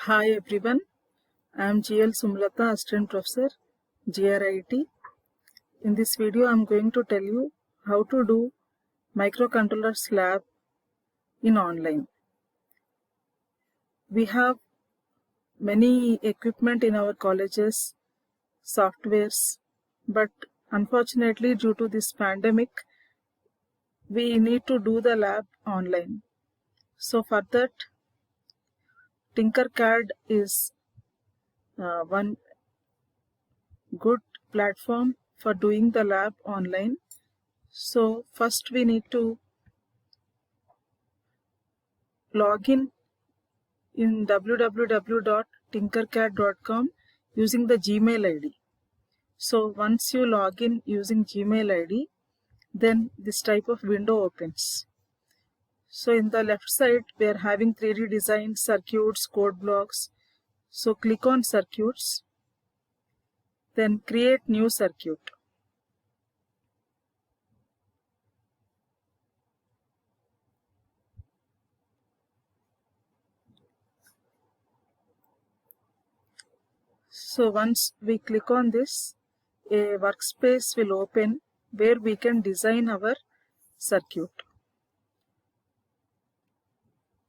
Hi everyone, I am GL Sumlata, Assistant Professor, GRIT. In this video, I am going to tell you how to do microcontrollers lab in online. We have many equipment in our colleges, softwares, but unfortunately due to this pandemic, we need to do the lab online. So for that, Tinkercad is one good platform for doing the lab online. So first we need to log in www.tinkercad.com using the Gmail ID. So once you log in using Gmail ID, then this type of window opens. So in the left side, we are having 3D design, circuits, code blocks. So click on circuits, then create new circuit. So once we click on this, a workspace will open where we can design our circuit.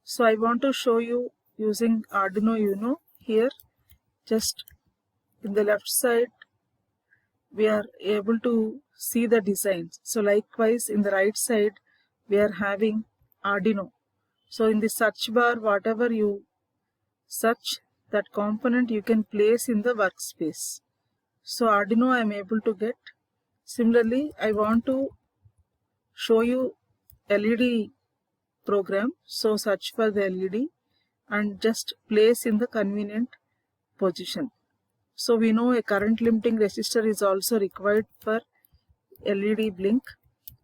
So I want to show you using Arduino Uno. Here, just in the left side, we are able to see the designs. So likewise, in the right side, we are having Arduino. So in the search bar, whatever you search, that component you can place in the workspace. So Arduino I am able to get. Similarly, I want to show you LED program. So search for the LED and just place in the convenient position. So we know a current limiting resistor is also required for LED blink.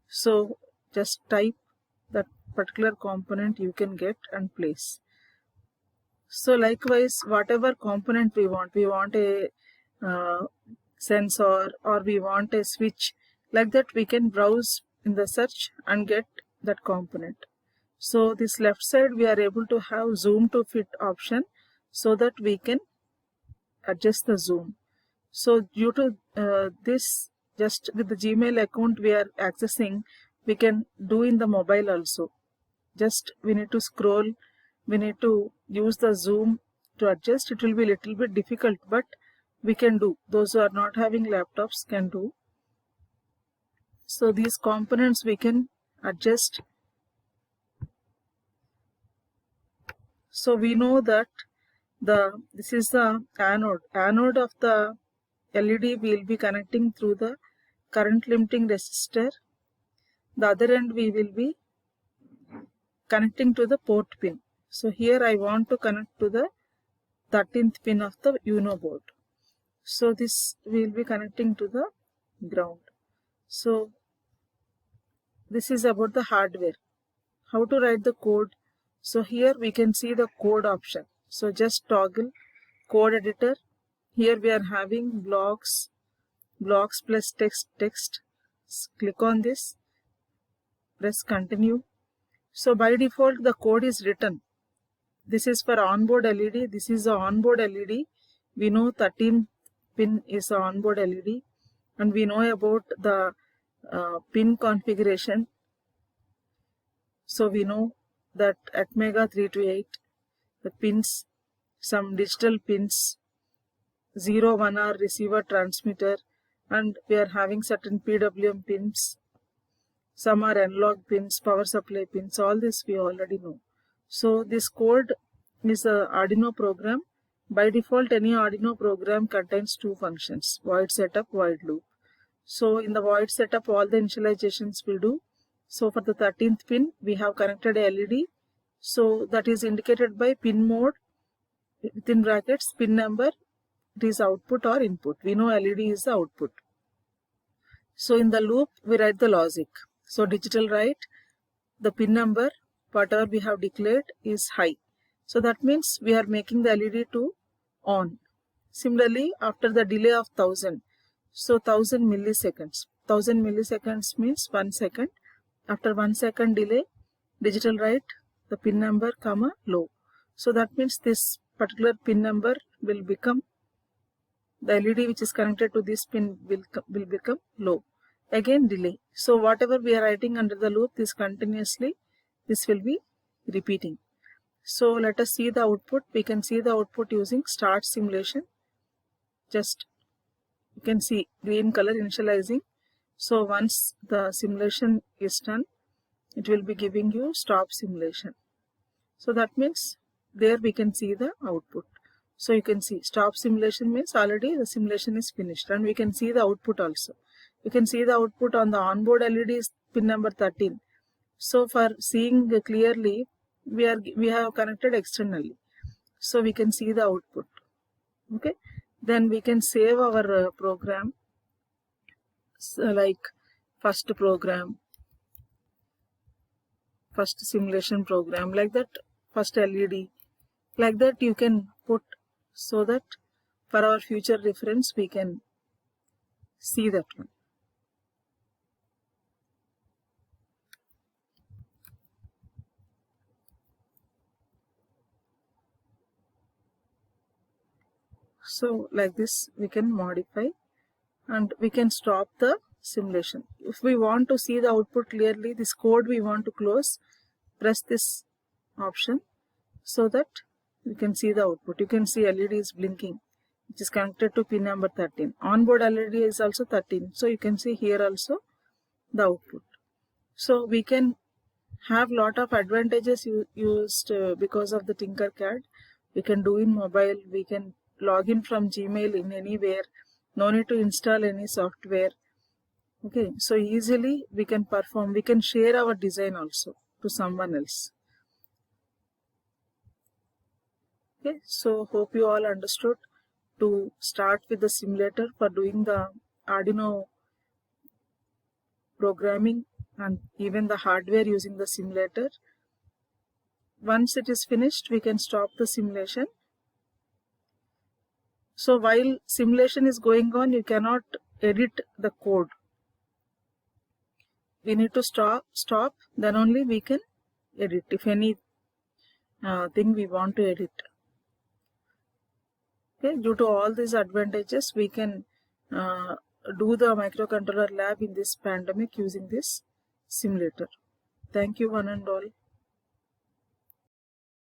So just type that particular component you can get and place. So likewise, whatever component we want a sensor or we want a switch, like that we can browse in the search and get that component. So this left side we are able to have zoom to fit option so that we can adjust the zoom. So due to this, just with the Gmail account we are accessing, we can do in the mobile also. Just we need to scroll, we need to use the zoom to adjust. It will be little bit difficult, but we can do. Those who are not having laptops can do. So these components we can adjust. So we know that this is the anode. Anode of the LED we will be connecting through the current limiting resistor. The other end we will be connecting to the port pin. So here I want to connect to the 13th pin of the Uno board. So this we will be connecting to the ground. So this is about the hardware. How to write the code? So here we can see the code option. So just toggle code editor. Here we are having blocks plus text. Click on this, press continue. So by default the code is written. This is for onboard LED. This is the onboard LED. We know 13 pin is the onboard LED, and we know about the pin configuration. So we know that Atmega 328, the pins, some digital pins, 0, 1 are receiver transmitter, and we are having certain PWM pins. Some are analog pins, power supply pins. All this we already know. So this code is a Arduino program. By default, any Arduino program contains two functions: void setup, void loop. So in the void setup, all the initializations we do. So for the 13th pin, we have connected a LED. So that is indicated by pin mode, within brackets, pin number. It is output or input. We know LED is the output. So in the loop, we write the logic. So digital write, the pin number, whatever we have declared is high. So that means we are making the LED to on. Similarly, after the delay of 1000, so 1000 milliseconds. 1000 milliseconds means 1 second. After 1 second delay, digital write, the pin number, comma, low. So that means this particular pin number will become, the LED which is connected to this pin will become low. Again delay. So whatever we are writing under the loop, this continuously, this will be repeating. So let us see the output. We can see the output using start simulation. Just you can see green color initializing. So once the simulation is done, it will be giving you stop simulation. So that means there we can see the output. So you can see stop simulation means already the simulation is finished, and we can see the output also. You can see the output on the onboard LED is pin number 13. So for seeing clearly, we have connected externally, so we can see the output. Okay, then we can save our program, so like first program, first simulation program, like that, first LED, like that you can put, so that for our future reference we can see that one. So like this we can modify, and we can stop the simulation. If we want to see the output clearly, this code we want to close, press this option so that you can see the output. You can see LED is blinking, which is connected to pin number 13. Onboard LED is also 13. So you can see here also the output. So we can have lot of advantages used because of the Tinkercad. We can do in mobile. We can log in from Gmail in anywhere. No need to install any software. Okay, so easily we can perform. We can share our design also to someone else. Okay, so hope you all understood to start with the simulator for doing the Arduino programming and even the hardware using the simulator. Once it is finished, we can stop the simulation. So while simulation is going on, you cannot edit the code. We need to stop, then only we can edit if any thing we want to edit. Okay, due to all these advantages, we can do the microcontroller lab in this pandemic using this simulator. Thank you one and all.